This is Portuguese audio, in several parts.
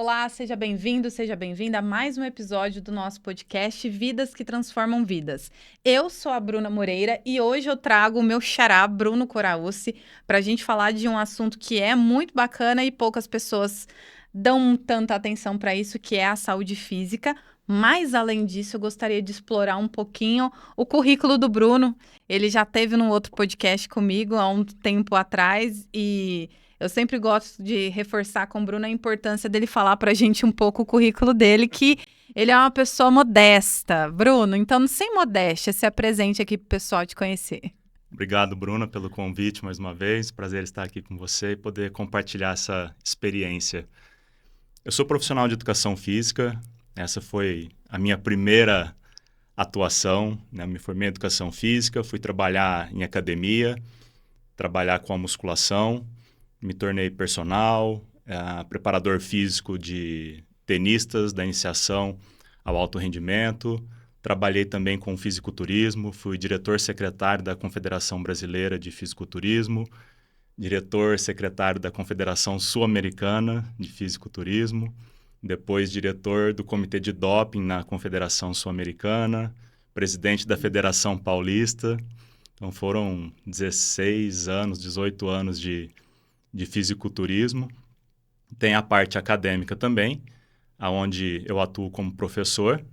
Olá, seja bem-vindo, seja bem-vinda a mais um episódio do nosso podcast Vidas que Transformam Vidas. Eu sou a Bruna Moreira e hoje eu trago o meu xará, Bruno Coraúci, para a gente falar de um assunto que é muito bacana e poucas pessoas dão tanta atenção para isso, que é a saúde física. Mas, além disso, eu gostaria de explorar um pouquinho o currículo do Bruno. Ele já esteve num outro podcast comigo há um tempo atrás e eu sempre gosto de reforçar com o Bruno a importância dele falar para a gente um pouco o currículo dele, que ele é uma pessoa modesta. Bruno, então, sem modéstia, se apresente aqui para o pessoal te conhecer. Obrigado, Bruna, pelo convite mais uma vez. Prazer estar aqui com você e poder compartilhar essa experiência. Eu sou profissional de educação física. Essa foi a minha primeira atuação, né? Me formei em educação física, fui trabalhar em academia, trabalhar com a musculação, me tornei personal, preparador físico de tenistas, da iniciação ao alto rendimento. Trabalhei também com fisiculturismo, fui diretor-secretário da Confederação Brasileira de Fisiculturismo, diretor-secretário da Confederação Sul-Americana de Fisiculturismo, depois diretor do Comitê de Doping na Confederação Sul-Americana, presidente da Federação Paulista. Então foram 16 anos, 18 anos de fisiculturismo. Tem a parte acadêmica também, onde eu atuo como professor.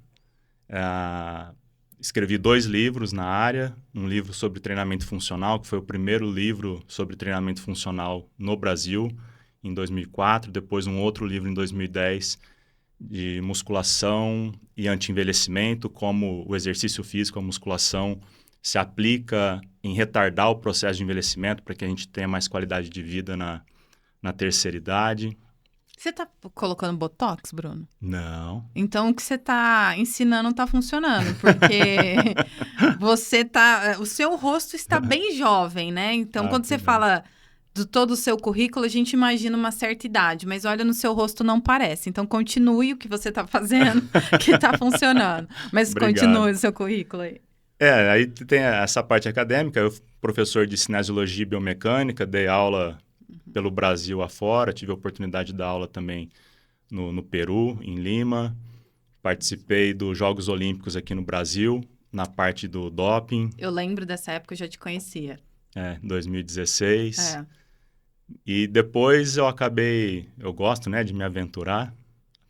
Escrevi 2 livros na área, um livro sobre treinamento funcional, que foi o primeiro livro sobre treinamento funcional no Brasil, em 2004, depois um outro livro em 2010, de musculação e anti-envelhecimento, como o exercício físico, a musculação, se aplica em retardar o processo de envelhecimento para que a gente tenha mais qualidade de vida na terceira idade. Você tá colocando botox, Bruno? Não. Então, o que você tá ensinando não tá funcionando, porque o seu rosto está bem jovem, né? Então, quando você fala de todo o seu currículo, a gente imagina uma certa idade, mas olha, no seu rosto não parece. Então, continue o que você tá fazendo, que tá funcionando. Mas Obrigado. Continue o seu currículo aí. Aí tem essa parte acadêmica. Eu fui professor de cinesiologia e biomecânica, dei aula pelo Brasil afora, tive a oportunidade de dar aula também no Peru, em Lima. Participei dos Jogos Olímpicos aqui no Brasil, na parte do doping. Eu lembro dessa época, eu já te conhecia. 2016. E depois eu gosto, né, de me aventurar,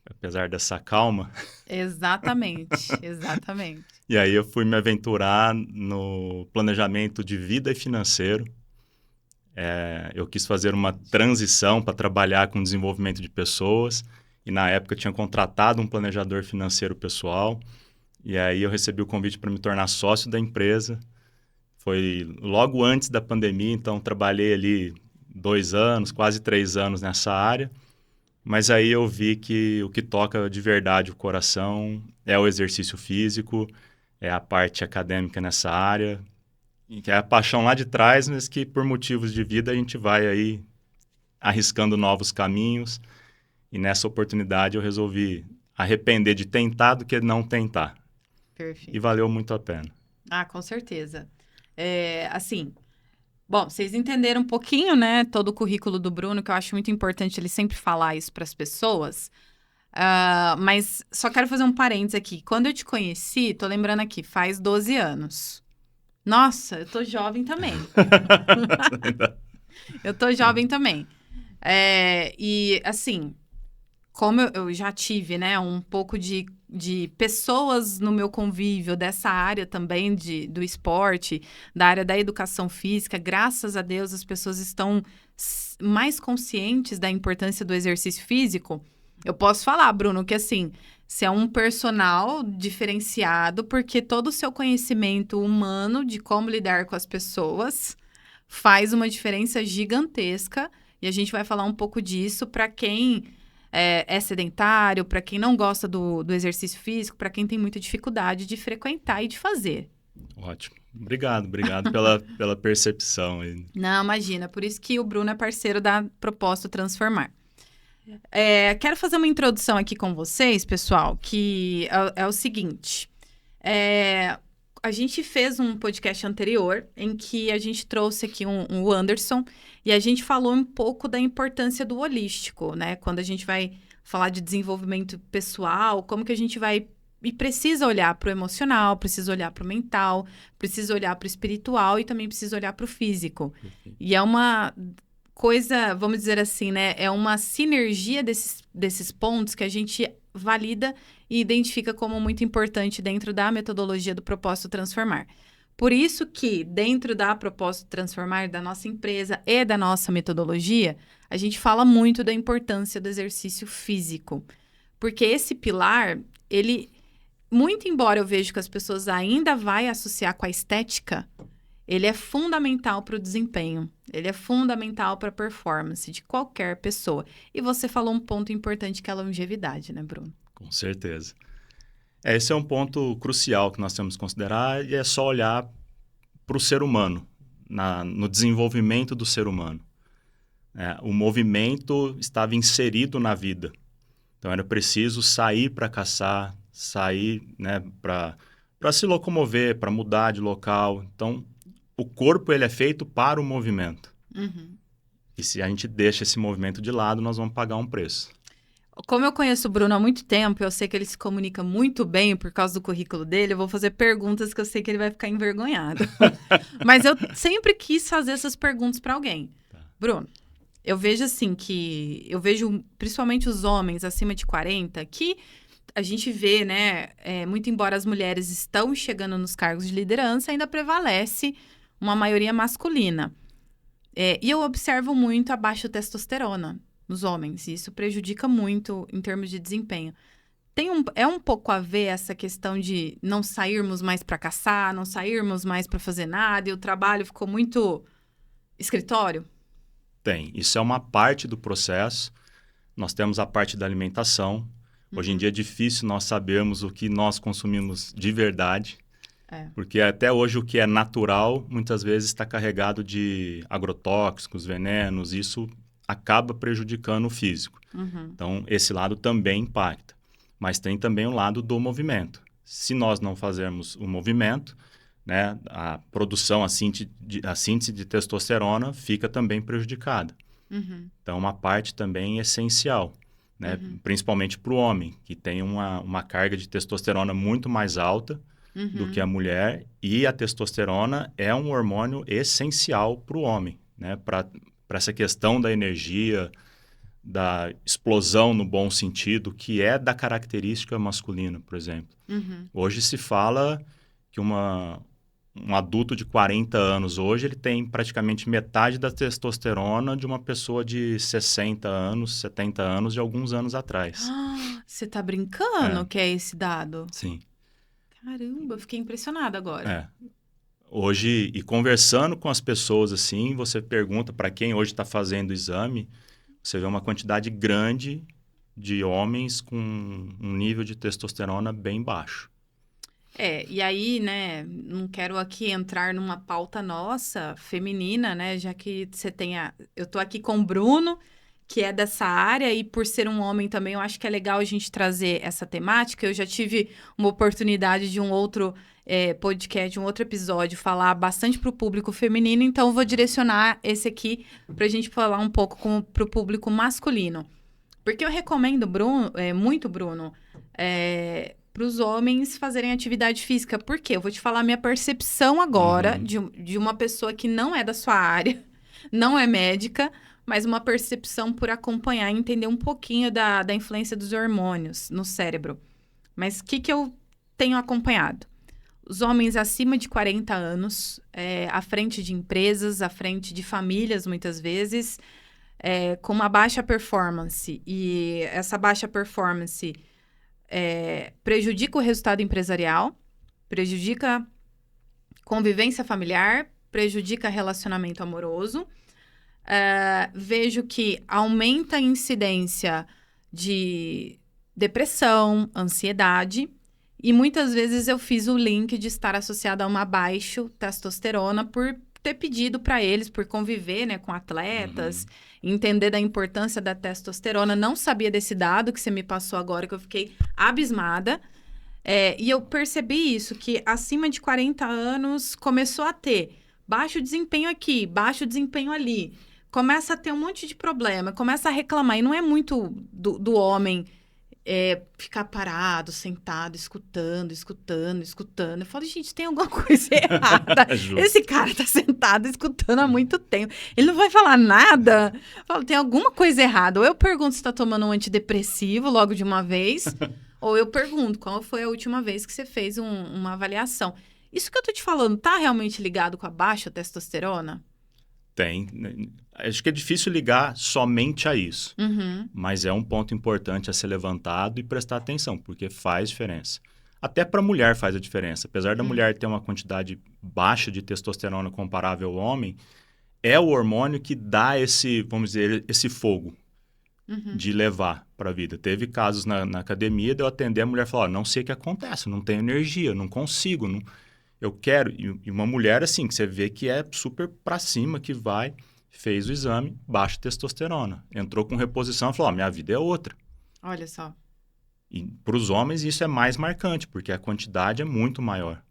apesar dessa calma. Exatamente, exatamente. E aí eu fui me aventurar no planejamento de vida e financeiro. Eu quis fazer uma transição para trabalhar com desenvolvimento de pessoas. E na época eu tinha contratado um planejador financeiro pessoal. E aí eu recebi o convite para me tornar sócio da empresa. Foi logo antes da pandemia, então trabalhei ali 2 anos, quase 3 anos nessa área. Mas aí eu vi que o que toca de verdade o coração é o exercício físico, é a parte acadêmica nessa área, que é a paixão lá de trás, mas que por motivos de vida a gente vai aí arriscando novos caminhos. E nessa oportunidade eu resolvi arrepender de tentar do que não tentar. Perfeito. E valeu muito a pena. Com certeza. Bom, vocês entenderam um pouquinho, né, todo o currículo do Bruno, que eu acho muito importante ele sempre falar isso para as pessoas. Mas só quero fazer um parênteses aqui. Quando eu te conheci, tô lembrando aqui, faz 12 anos. Nossa, eu tô jovem também. Eu tô jovem também. E, assim, como eu já tive, né, um pouco de pessoas no meu convívio dessa área também do esporte, da área da educação física, graças a Deus as pessoas estão mais conscientes da importância do exercício físico. Eu posso falar, Bruno, que assim, você é um personal diferenciado porque todo o seu conhecimento humano de como lidar com as pessoas faz uma diferença gigantesca e a gente vai falar um pouco disso para quem é sedentário, para quem não gosta do exercício físico, para quem tem muita dificuldade de frequentar e de fazer. Ótimo. Obrigado pela percepção. Não, imagina. Por isso que o Bruno é parceiro da Propósito Transformar. Quero fazer uma introdução aqui com vocês, pessoal, que é o seguinte. A gente fez um podcast anterior em que a gente trouxe aqui o Anderson e a gente falou um pouco da importância do holístico, né? Quando a gente vai falar de desenvolvimento pessoal, como que a gente vai... E precisa olhar para o emocional, precisa olhar para o mental, precisa olhar para o espiritual e também precisa olhar para o físico. E é uma coisa, vamos dizer assim, né? É uma sinergia desses pontos que a gente valida e identifica como muito importante dentro da metodologia do Propósito Transformar. Por isso que, dentro da Propósito Transformar, da nossa empresa e da nossa metodologia, a gente fala muito da importância do exercício físico. Porque esse pilar, ele... Muito embora eu veja que as pessoas ainda vai associar com a estética, ele é fundamental para o desempenho. Ele é fundamental para a performance de qualquer pessoa. E você falou um ponto importante que é a longevidade, né, Bruno? Com certeza. Esse é um ponto crucial que nós temos que considerar e é só olhar para o ser humano, no desenvolvimento do ser humano. O movimento estava inserido na vida. Então, era preciso sair para caçar, sair, né, para se locomover, para mudar de local. Então, o corpo ele é feito para o movimento. Uhum. E se a gente deixa esse movimento de lado, nós vamos pagar um preço. Como eu conheço o Bruno há muito tempo, eu sei que ele se comunica muito bem por causa do currículo dele, eu vou fazer perguntas que eu sei que ele vai ficar envergonhado. Mas eu sempre quis fazer essas perguntas para alguém. Tá. Bruno, eu vejo assim que... Eu vejo principalmente os homens acima de 40 que... A gente vê, né, muito embora as mulheres estão chegando nos cargos de liderança, ainda prevalece uma maioria masculina. E eu observo muito a baixa testosterona nos homens, e isso prejudica muito em termos de desempenho. É um pouco a ver essa questão de não sairmos mais para caçar, não sairmos mais para fazer nada, e o trabalho ficou muito escritório? Tem. Isso é uma parte do processo. Nós temos a parte da alimentação. Hoje em dia é difícil nós sabermos o que nós consumimos de verdade, porque até hoje o que é natural muitas vezes está carregado de agrotóxicos, venenos, isso acaba prejudicando o físico. Então, esse lado também impacta. Mas tem também o lado do movimento. Se nós não fazermos o movimento, né, a produção, a síntese de testosterona fica também prejudicada. Então, uma parte também essencial. Né? Principalmente para o homem, que tem uma carga de testosterona muito mais alta do que a mulher, e a testosterona é um hormônio essencial para o homem, né? Para essa questão da energia, da explosão no bom sentido, que é da característica masculina, por exemplo. Hoje se fala que um adulto de 40 anos hoje, ele tem praticamente metade da testosterona de uma pessoa de 60 anos, 70 anos, de alguns anos atrás. Você tá brincando que é esse dado? Sim. Caramba, eu fiquei impressionada agora. Hoje, e conversando com as pessoas assim, você pergunta para quem hoje está fazendo o exame, você vê uma quantidade grande de homens com um nível de testosterona bem baixo. E aí, né, não quero aqui entrar numa pauta nossa, feminina, né, já que você tem eu tô aqui com o Bruno, que é dessa área, e por ser um homem também, eu acho que é legal a gente trazer essa temática. Eu já tive uma oportunidade de um outro podcast, de um outro episódio, falar bastante para o público feminino, então eu vou direcionar esse aqui para a gente falar um pouco para o público masculino. Porque eu recomendo, Bruno, Bruno, para os homens fazerem atividade física. Por quê? Eu vou te falar a minha percepção agora de uma pessoa que não é da sua área, não é médica, mas uma percepção por acompanhar e entender um pouquinho da influência dos hormônios no cérebro. Mas o que eu tenho acompanhado? Os homens acima de 40 anos, à frente de empresas, à frente de famílias, muitas vezes, com uma baixa performance. E essa baixa performance prejudica o resultado empresarial, prejudica convivência familiar, prejudica relacionamento amoroso. Vejo que aumenta a incidência de depressão, ansiedade, e muitas vezes eu fiz o link de estar associada a uma baixa testosterona por ter pedido para eles, por conviver, né, com atletas, entender da importância da testosterona. Não sabia desse dado que você me passou agora, que eu fiquei abismada. E eu percebi isso, que acima de 40 anos começou a ter baixo desempenho aqui, baixo desempenho ali. começa a ter um monte de problema, começa a reclamar. E não é muito do homem ficar parado, sentado, escutando. Eu falo, gente, tem alguma coisa errada. Esse cara tá sentado escutando há muito tempo. Ele não vai falar nada. Eu falo, tem alguma coisa errada. Ou eu pergunto se tá tomando um antidepressivo logo de uma vez, ou eu pergunto qual foi a última vez que você fez uma avaliação. Isso que eu tô te falando, tá realmente ligado com a baixa testosterona? Tem. Acho que é difícil ligar somente a isso. Uhum. Mas é um ponto importante a ser levantado e prestar atenção, porque faz diferença. Até para a mulher faz a diferença. Apesar da mulher ter uma quantidade baixa de testosterona comparável ao homem, é o hormônio que dá esse, vamos dizer, esse fogo de levar para a vida. Teve casos na academia de eu atender a mulher e falar, não sei o que acontece, não tenho energia, não consigo, não... eu quero. E uma mulher assim, que você vê que é super para cima, que vai... Fez o exame, baixa testosterona. Entrou com reposição e falou, minha vida é outra. Olha só. E para os homens isso é mais marcante, porque a quantidade é muito maior.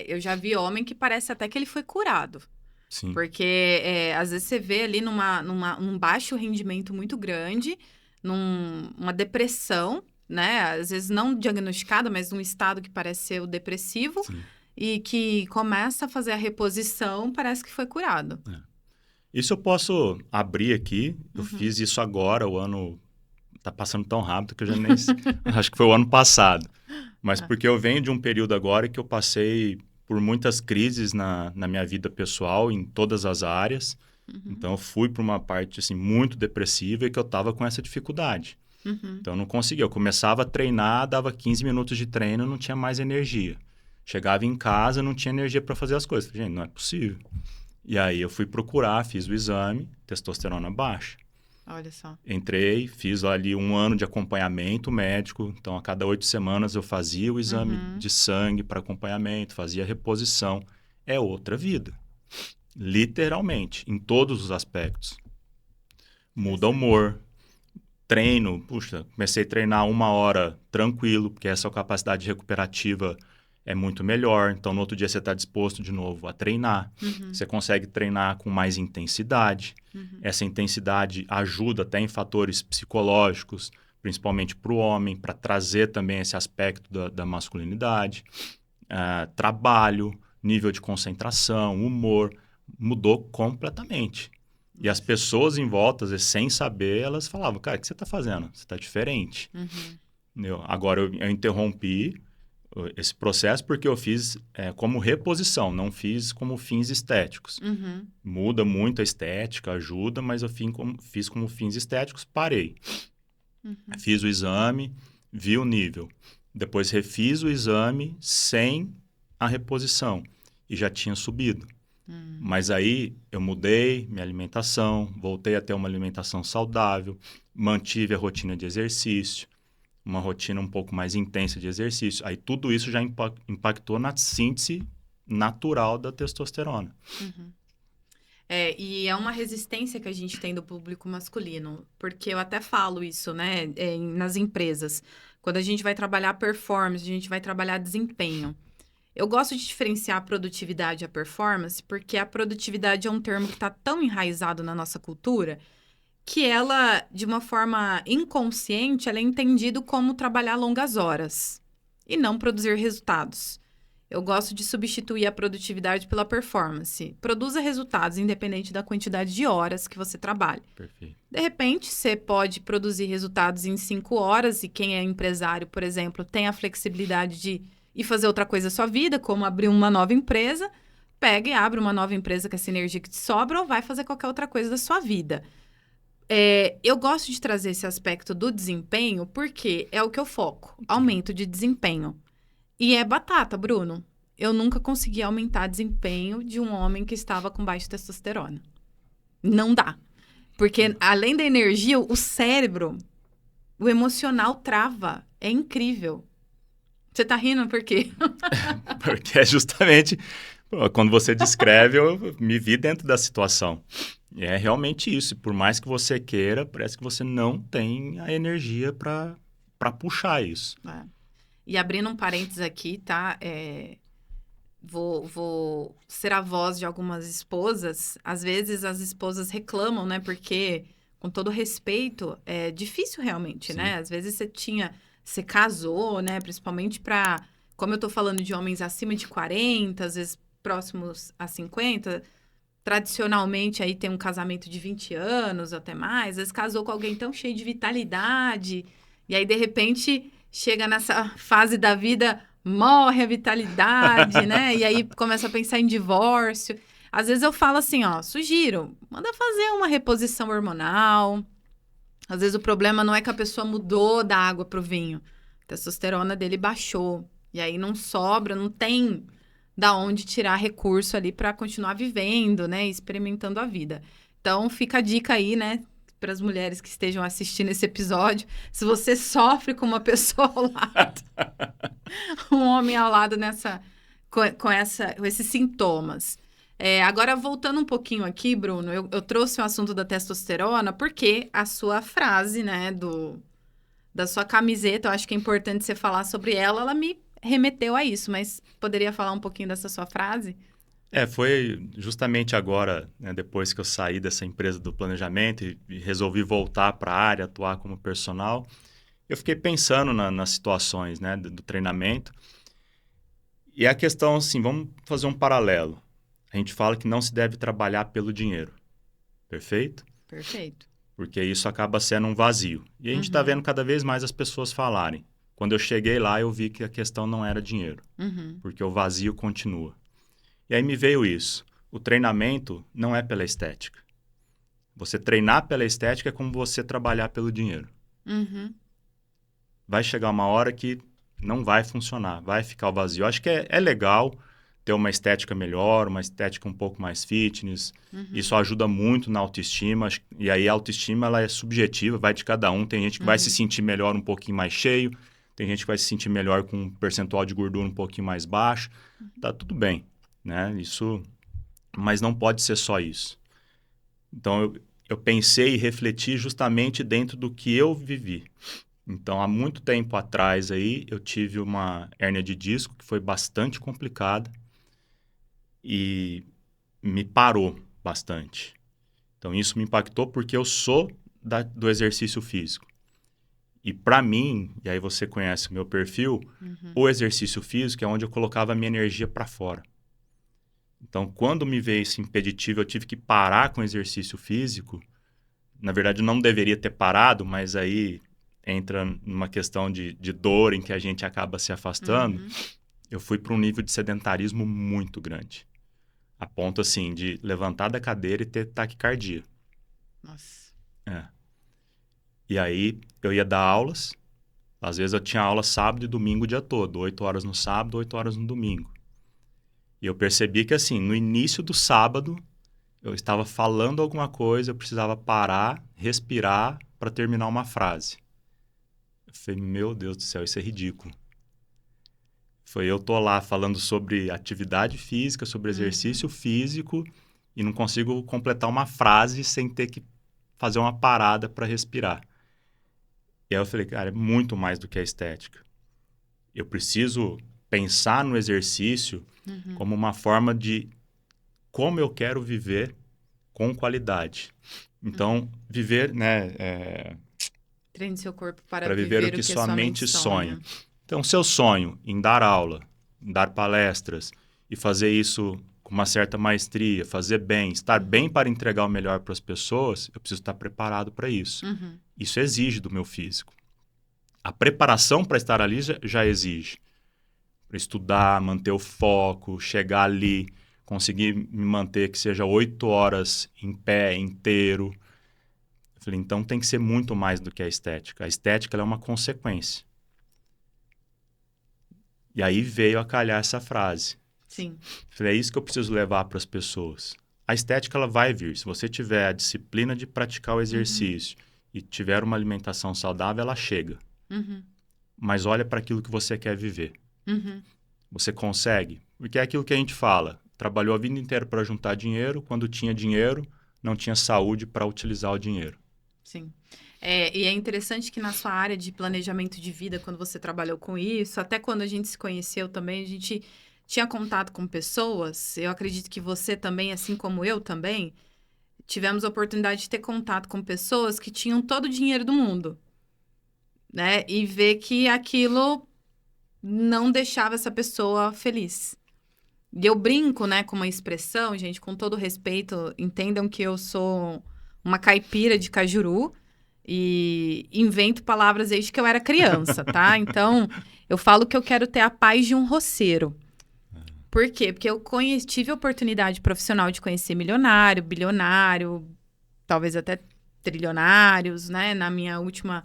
Eu já vi homem que parece até que ele foi curado. Sim. Porque às vezes você vê ali num baixo rendimento muito grande, numa depressão, né? Às vezes não diagnosticada, mas num estado que parece ser o depressivo. Sim. E que começa a fazer a reposição, parece que foi curado. Isso eu posso abrir aqui. Eu fiz isso agora, o ano tá passando tão rápido que eu já nem... Acho que foi o ano passado. Mas porque eu venho de um período agora que eu passei por muitas crises na minha vida pessoal, em todas as áreas. Então, eu fui para uma parte assim, muito depressiva e que eu estava com essa dificuldade. Então, eu não conseguia. Eu começava a treinar, dava 15 minutos de treino, não tinha mais energia. Chegava em casa, não tinha energia para fazer as coisas. Gente, não é possível. E aí eu fui procurar, fiz o exame, testosterona baixa. Olha só. Entrei, fiz ali 1 ano de acompanhamento médico. Então, a cada 8 semanas eu fazia o exame de sangue para acompanhamento, fazia reposição. É outra vida. Literalmente, em todos os aspectos. Muda o humor. Treino, puxa, comecei a treinar 1 hora tranquilo, porque essa capacidade recuperativa é muito melhor. Então, no outro dia você está disposto de novo a treinar. Você consegue treinar com mais intensidade. Essa intensidade ajuda até em fatores psicológicos, principalmente para o homem, para trazer também esse aspecto da masculinidade. Trabalho, nível de concentração, humor, mudou completamente. E as pessoas em volta, às vezes, sem saber, elas falavam, cara, o que você está fazendo? Você está diferente. Agora, eu interrompi esse processo porque eu fiz como reposição, não fiz como fins estéticos. Muda muito a estética, ajuda, mas eu fiz como fins estéticos, parei. Fiz o exame, vi o nível. Depois refiz o exame sem a reposição e já tinha subido. Mas aí eu mudei minha alimentação, voltei a ter uma alimentação saudável, mantive a rotina de exercício, uma rotina um pouco mais intensa de exercício. Aí tudo isso já impactou na síntese natural da testosterona. E é uma resistência que a gente tem do público masculino, porque eu até falo isso, né, nas empresas. Quando a gente vai trabalhar performance, a gente vai trabalhar desempenho. Eu gosto de diferenciar a produtividade e a performance, porque a produtividade é um termo que está tão enraizado na nossa cultura que ela, de uma forma inconsciente, ela é entendido como trabalhar longas horas e não produzir resultados. Eu gosto de substituir a produtividade pela performance. Produza resultados, independente da quantidade de horas que você trabalha. Perfeito. De repente, você pode produzir resultados em 5 horas e quem é empresário, por exemplo, tem a flexibilidade de ir fazer outra coisa na sua vida, como abrir uma nova empresa, pega e abre uma nova empresa com essa energia que te sobra ou vai fazer qualquer outra coisa da sua vida. Eu gosto de trazer esse aspecto do desempenho porque é o que eu foco, aumento de desempenho. E é batata, Bruno. Eu nunca consegui aumentar desempenho de um homem que estava com baixa testosterona. Não dá. Porque além da energia, o cérebro, o emocional trava. É incrível. Você tá rindo por quê? Porque é justamente quando você descreve, eu me vi dentro da situação. E é realmente isso. Por mais que você queira, parece que você não tem a energia para puxar isso. E abrindo um parênteses aqui, tá? vou ser a voz de algumas esposas. Às vezes as esposas reclamam, né? Porque, com todo respeito, é difícil realmente, Sim. né? Às vezes você casou, né? Principalmente para, como eu tô falando de homens acima de 40, às vezes próximos a 50, tradicionalmente aí tem um casamento de 20 anos, até mais. Às vezes casou com alguém tão cheio de vitalidade, e aí, de repente, chega nessa fase da vida, morre a vitalidade, né? E aí começa a pensar em divórcio. Às vezes eu falo assim, ó, sugiro, manda fazer uma reposição hormonal. Às vezes o problema não é que a pessoa mudou da água pro vinho. A testosterona dele baixou. E aí não sobra, não tem da onde tirar recurso ali para continuar vivendo, né? Experimentando a vida. Então fica a dica aí, né? Para as mulheres que estejam assistindo esse episódio. Se você sofre com uma pessoa ao lado, um homem ao lado com esses sintomas. Agora, voltando um pouquinho aqui, Bruno, eu trouxe o assunto da testosterona porque a sua frase, né, da sua camiseta, eu acho que é importante você falar sobre ela, ela me remeteu a isso, mas poderia falar um pouquinho dessa sua frase? Foi justamente agora, né, depois que eu saí dessa empresa do planejamento e resolvi voltar para a área, atuar como personal, eu fiquei pensando nas situações, né, do treinamento. E a questão, assim, vamos fazer um paralelo. A gente fala que não se deve trabalhar pelo dinheiro, perfeito? Perfeito. Porque isso acaba sendo um vazio. E a gente está vendo cada vez mais as pessoas falarem. Quando eu cheguei lá, eu vi que a questão não era dinheiro, porque o vazio continua. E aí me veio isso. O treinamento não é pela estética. Você treinar pela estética é como você trabalhar pelo dinheiro. Vai chegar uma hora que não vai funcionar, vai ficar o vazio. Eu acho que é legal ter uma estética melhor, uma estética um pouco mais fitness. Isso ajuda muito na autoestima. E aí a autoestima ela é subjetiva, vai de cada um. Tem gente que vai se sentir melhor um pouquinho mais cheio, tem gente que vai se sentir melhor com um percentual de gordura um pouquinho mais baixo. Tá tudo bem, né? Isso, mas não pode ser só isso. Então eu pensei e refleti justamente dentro do que eu vivi. Então, há muito tempo atrás aí, eu tive uma hérnia de disco que foi bastante complicada e me parou bastante. Então, isso me impactou porque eu sou do exercício físico. E para mim, e aí você conhece o meu perfil, o exercício físico é onde eu colocava a minha energia para fora. Então, quando me veio esse impeditivo, eu tive que parar com o exercício físico. Na verdade, eu não deveria ter parado, mas aí entra numa questão de dor em que a gente acaba se afastando. Eu fui para um nível de sedentarismo muito grande. A ponto, assim, de levantar da cadeira e ter taquicardia. Nossa. E aí, eu ia dar aulas. Às vezes, eu tinha aula sábado e domingo o dia todo. 8 horas no sábado, 8 horas no domingo. E eu percebi que, assim, no início do sábado, eu estava falando alguma coisa, eu precisava parar, respirar para terminar uma frase. Eu falei, meu Deus do céu, isso é ridículo. Eu tô lá falando sobre atividade física, sobre exercício físico e não consigo completar uma frase sem ter que fazer uma parada para respirar. E aí eu falei, cara, é muito mais do que a estética. Eu preciso pensar no exercício como uma forma de como eu quero viver com qualidade. Então, viver, né? Treine seu corpo para viver o que a sua sua mente sonha. Então, seu sonho em dar aula, em dar palestras e fazer isso com uma certa maestria, fazer bem, estar bem para entregar o melhor para as pessoas, eu preciso estar preparado para isso. Isso exige do meu físico. A preparação para estar ali já exige. Para estudar, manter o foco, chegar ali, conseguir me manter que seja 8 horas em pé, inteiro. Eu falei, então tem que ser muito mais do que a estética. A estética ela é uma consequência. E aí veio a calhar essa frase. Sim. Falei, é isso que eu preciso levar para as pessoas. A estética ela vai vir. Se você tiver a disciplina de praticar o exercício e tiver uma alimentação saudável, ela chega. Mas olha para aquilo que você quer viver. Você consegue? Porque é aquilo que a gente fala. Trabalhou a vida inteira para juntar dinheiro. Quando tinha dinheiro, não tinha saúde para utilizar o dinheiro. Sim. E é interessante que na sua área de planejamento de vida, quando você trabalhou com isso, até quando a gente se conheceu também, a gente tinha contato com pessoas, eu acredito que você também, assim como eu também, tivemos a oportunidade de ter contato com pessoas que tinham todo o dinheiro do mundo, né? E ver que aquilo não deixava essa pessoa feliz. E eu brinco, né, com uma expressão, gente, com todo respeito, entendam que eu sou uma caipira de Cajuru e invento palavras desde que eu era criança, tá? Então, eu falo que eu quero ter a paz de um roceiro. Por quê? Porque eu tive a oportunidade profissional de conhecer milionário, bilionário, talvez até trilionários, né? Na minha última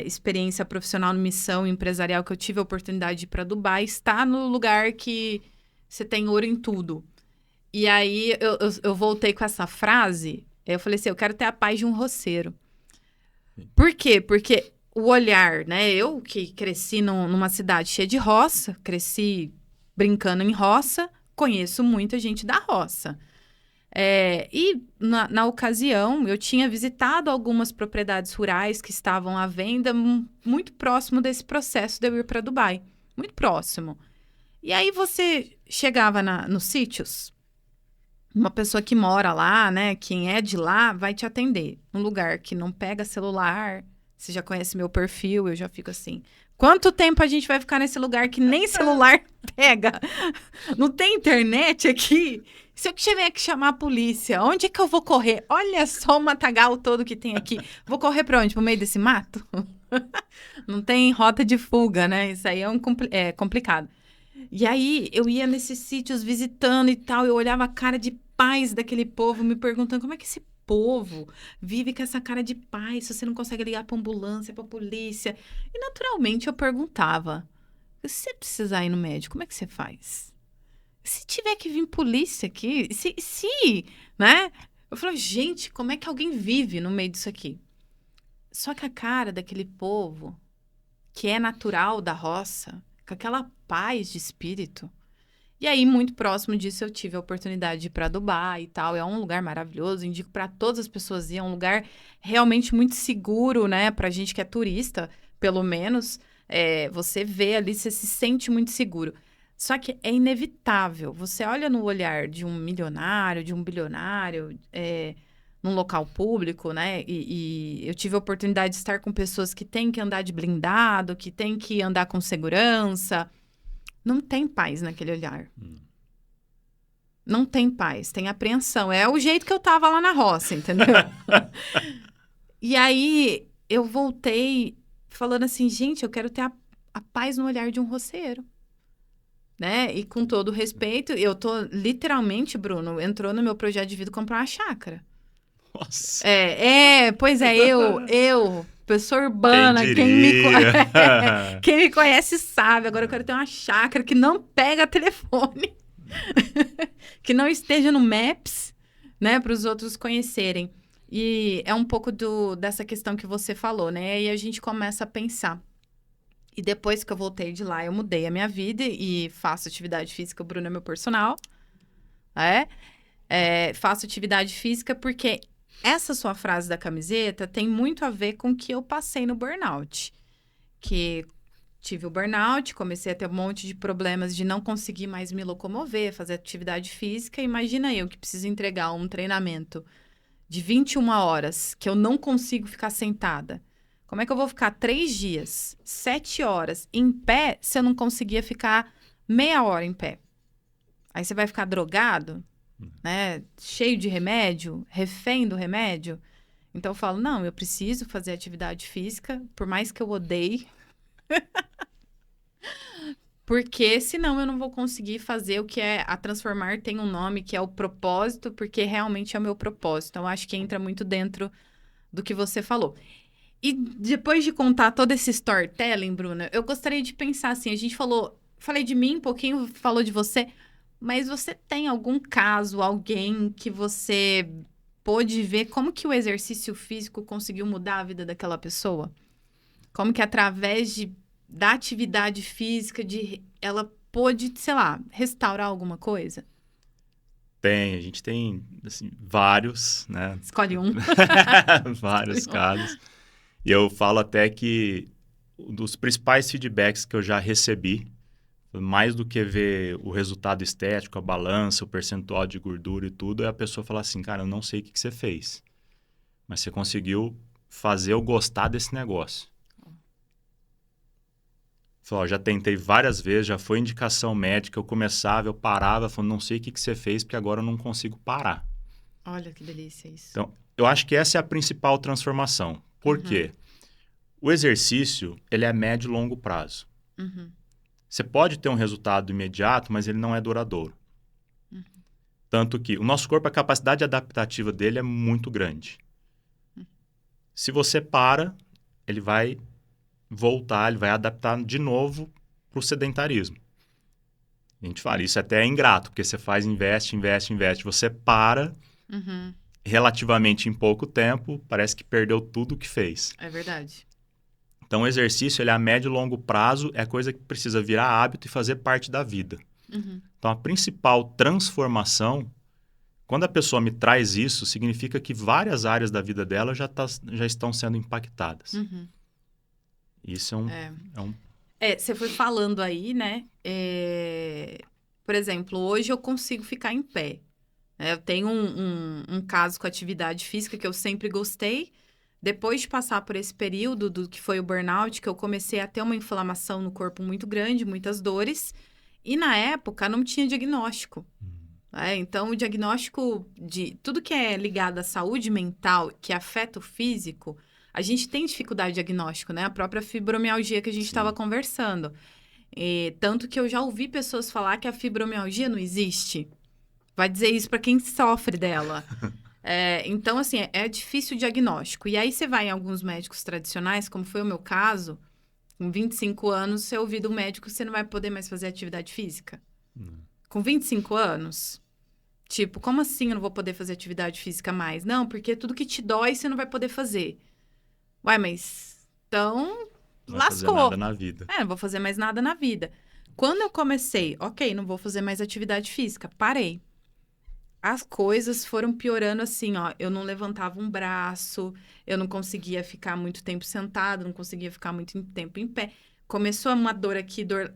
experiência profissional, missão empresarial, que eu tive a oportunidade de ir para Dubai, estar no lugar que você tem ouro em tudo. E aí, eu voltei com essa frase, eu falei assim, eu quero ter a paz de um roceiro. Por quê? Porque o olhar, né? Eu que cresci numa cidade cheia de roça, cresci brincando em roça, conheço muita gente da roça. E na ocasião, eu tinha visitado algumas propriedades rurais que estavam à venda muito próximo desse processo de eu ir para Dubai. Muito próximo. E aí você chegava nos sítios, uma pessoa que mora lá, né? Quem é de lá vai te atender. Um lugar que não pega celular. Você já conhece meu perfil, eu já fico assim. Quanto tempo a gente vai ficar nesse lugar que nem celular pega? Não tem internet aqui? Se eu tiver que chamar a polícia, onde é que eu vou correr? Olha só o matagal todo que tem aqui. Vou correr para onde? Pro meio desse mato? Não tem rota de fuga, né? Isso aí é complicado. E aí, eu ia nesses sítios visitando e tal, eu olhava a cara de paz daquele povo, me perguntando como é que esse povo vive com essa cara de paz, se você não consegue ligar pra ambulância, pra polícia. E, naturalmente, eu perguntava, se você precisar ir no médico, como é que você faz? Se tiver que vir polícia aqui, né? Eu falo, gente, como é que alguém vive no meio disso aqui? Só que a cara daquele povo, que é natural da roça, com aquela paz de espírito. E aí, muito próximo disso, eu tive a oportunidade de ir para Dubai e tal. É um lugar maravilhoso, indico para todas as pessoas ir. É um lugar realmente muito seguro, né? Pra gente que é turista, pelo menos. Você vê ali, você se sente muito seguro. Só que é inevitável. Você olha no olhar de um milionário, de um bilionário, num local público, né? E eu tive a oportunidade de estar com pessoas que têm que andar de blindado, que têm que andar com segurança. Não tem paz naquele olhar. Não tem paz, tem apreensão. É o jeito que eu tava lá na roça, entendeu? E aí, eu voltei falando assim, gente, eu quero ter a paz no olhar de um roceiro. Né? E com todo respeito, eu tô literalmente, Bruno, entrou no meu projeto de vida comprar uma chácara. Nossa. Pois é, eu, pessoa urbana, quem me conhece sabe. Agora eu quero ter uma chácara que não pega telefone, que não esteja no Maps, né, para os outros conhecerem. E é um pouco dessa questão que você falou, né? E a gente começa a pensar. E depois que eu voltei de lá, eu mudei a minha vida e faço atividade física. O Bruno é meu personal. Faço atividade física porque essa sua frase da camiseta tem muito a ver com o que eu passei no burnout. Que tive o burnout, comecei a ter um monte de problemas de não conseguir mais me locomover, fazer atividade física. Imagina eu que preciso entregar um treinamento de 21 horas, que eu não consigo ficar sentada. Como é que eu vou ficar 3 dias, 7 horas em pé, se eu não conseguia ficar meia hora em pé? Aí você vai ficar drogado, né? Cheio de remédio, refém do remédio. Então eu falo, não, eu preciso fazer atividade física, por mais que eu odeie. Porque senão eu não vou conseguir fazer o que é a Transformar tem um nome, que é o propósito, porque realmente é o meu propósito. Então, eu acho que entra muito dentro do que você falou. E depois de contar todo esse storytelling, Bruna, eu gostaria de pensar assim, a gente falei de mim um pouquinho, falou de você, mas você tem algum caso, alguém que você pôde ver como que o exercício físico conseguiu mudar a vida daquela pessoa? Como que através da atividade física, ela pôde, sei lá, restaurar alguma coisa? A gente tem, assim, vários, né? Escolhe um. Vários casos. E eu falo até que um dos principais feedbacks que eu já recebi Mais do que ver o resultado estético, a balança, o percentual de gordura e tudo, é a pessoa falar assim, cara, eu não sei o que você fez, mas você conseguiu fazer eu gostar desse negócio. Falou, já tentei várias vezes, já foi indicação médica, eu começava, eu parava, falando, não sei o que você fez, porque agora eu não consigo parar. Olha que delícia isso. Então, eu acho que essa é a principal transformação. Por quê? O exercício, ele é médio e longo prazo. Você pode ter um resultado imediato, mas ele não é duradouro. Tanto que o nosso corpo, a capacidade adaptativa dele é muito grande. Se você para, ele vai voltar, ele vai adaptar de novo para o sedentarismo. A gente fala, isso até é ingrato, porque você faz, investe. Você para, relativamente em pouco tempo, parece que perdeu tudo o que fez. É verdade. Então, o exercício, ele é a médio e longo prazo, é coisa que precisa virar hábito e fazer parte da vida. Então, a principal transformação, quando a pessoa me traz isso, significa que várias áreas da vida dela já estão sendo impactadas. Isso é um... Você foi falando aí, né? Por exemplo, hoje eu consigo ficar em pé. Eu tenho um caso com atividade física que eu sempre gostei. Depois de passar por esse período do que foi o burnout, que eu comecei a ter uma inflamação no corpo muito grande, muitas dores. E na época não tinha diagnóstico. Então, o diagnóstico de tudo que é ligado à saúde mental, que afeta o físico, a gente tem dificuldade de diagnóstico, né? A própria fibromialgia que a gente estava conversando. Tanto que eu já ouvi pessoas falar que a fibromialgia não existe. Vai dizer isso para quem sofre dela. Então, assim, é difícil o diagnóstico. E aí você vai em alguns médicos tradicionais, como foi o meu caso, com 25 anos, você ouviu do médico que você não vai poder mais fazer atividade física. Com 25 anos? Tipo, como assim eu não vou poder fazer atividade física mais? Não, porque tudo que te dói, você não vai poder fazer. Ué, mas então Não vai lascou. fazer nada na vida. Não vou fazer mais nada na vida. Quando eu comecei, ok, não vou fazer mais atividade física, parei. As coisas foram piorando assim, ó. Eu não levantava um braço, eu não conseguia ficar muito tempo sentado, não conseguia ficar muito tempo em pé. Começou uma dor aqui, dor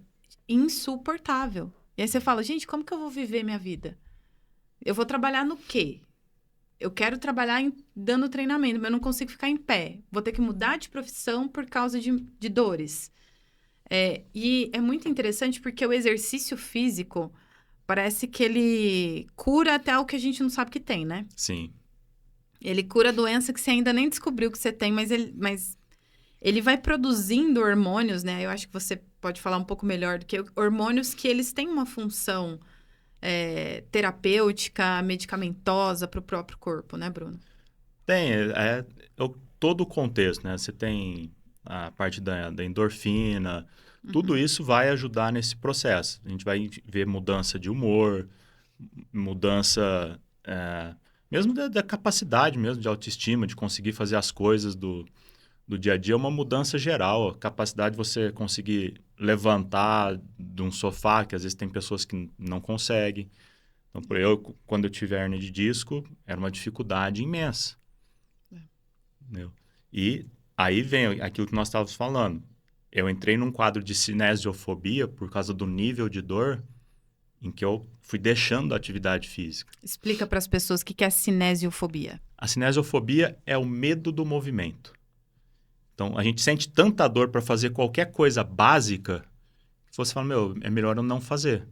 insuportável. E aí você fala, gente, como que eu vou viver minha vida? Eu vou trabalhar no quê? Eu quero trabalhar dando treinamento, mas eu não consigo ficar em pé. Vou ter que mudar de profissão por causa de dores. E é muito interessante porque o exercício físico parece que ele cura até o que a gente não sabe que tem, né? Sim. Ele cura a doença que você ainda nem descobriu que você tem, mas ele vai produzindo hormônios, né? Eu acho que você pode falar um pouco melhor do que eu. Hormônios que eles têm uma função terapêutica, medicamentosa para o próprio corpo, né, Bruno? Tem, todo o contexto, né? Você tem a parte da endorfina, tudo isso vai ajudar nesse processo. A gente vai ver mudança de humor, mudança mesmo da capacidade mesmo de autoestima, de conseguir fazer as coisas do dia a dia, uma mudança geral, a capacidade de você conseguir levantar de um sofá, que às vezes tem pessoas que não conseguem. Então, quando eu tive hernia de disco, era uma dificuldade imensa. Entendeu? E aí vem aquilo que nós estávamos falando. Eu entrei num quadro de cinesiofobia por causa do nível de dor em que eu fui deixando a atividade física. Explica para as pessoas o que é a cinesiofobia. A cinesiofobia é o medo do movimento. Então, a gente sente tanta dor para fazer qualquer coisa básica que você fala, é melhor eu não fazer.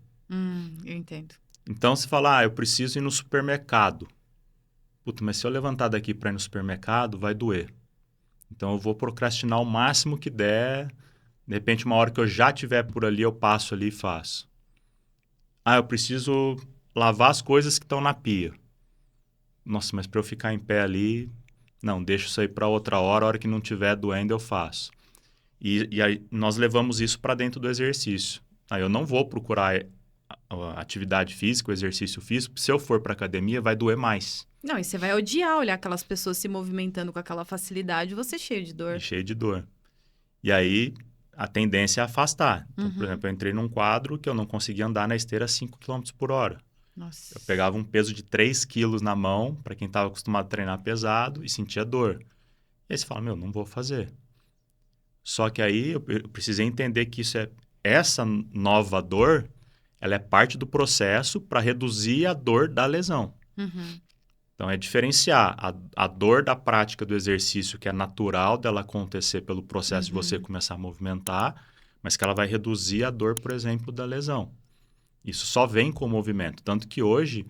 Eu entendo. Então, você fala, eu preciso ir no supermercado. Puta, mas se eu levantar daqui para ir no supermercado, vai doer. Então, eu vou procrastinar o máximo que der. De repente, uma hora que eu já estiver por ali, eu passo ali e faço. Eu preciso lavar as coisas que estão na pia. Nossa, mas para eu ficar em pé ali... Não, deixa isso aí para outra hora, a hora que não estiver doendo eu faço. E aí nós levamos isso para dentro do exercício. Aí eu não vou procurar a atividade física, o exercício físico, se eu for para academia vai doer mais. Não, e você vai odiar olhar aquelas pessoas se movimentando com aquela facilidade, você cheio de dor. E cheio de dor. E aí a tendência é afastar. Então, por exemplo, eu entrei num quadro que eu não conseguia andar na esteira a 5 km por hora. Nossa. Eu pegava um peso de 3 quilos na mão, para quem estava acostumado a treinar pesado, e sentia dor. E aí você fala, não vou fazer. Só que aí eu precisei entender que isso é essa nova dor, ela é parte do processo para reduzir a dor da lesão. Uhum. Então, é diferenciar a dor da prática do exercício, que é natural dela acontecer pelo processo de você começar a movimentar, mas que ela vai reduzir a dor, por exemplo, da lesão. Isso só vem com o movimento. Tanto que hoje,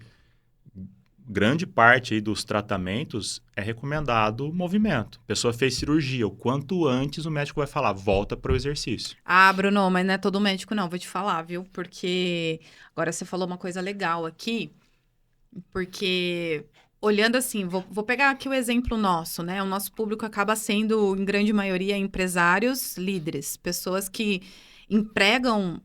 grande parte aí dos tratamentos é recomendado movimento. A pessoa fez cirurgia, o quanto antes o médico vai falar, volta para o exercício. Ah, Bruno, mas não é todo médico não, vou te falar, viu? Porque agora você falou uma coisa legal aqui, porque olhando assim, vou pegar aqui o exemplo nosso, né? O nosso público acaba sendo, em grande maioria, empresários, líderes, pessoas que empregam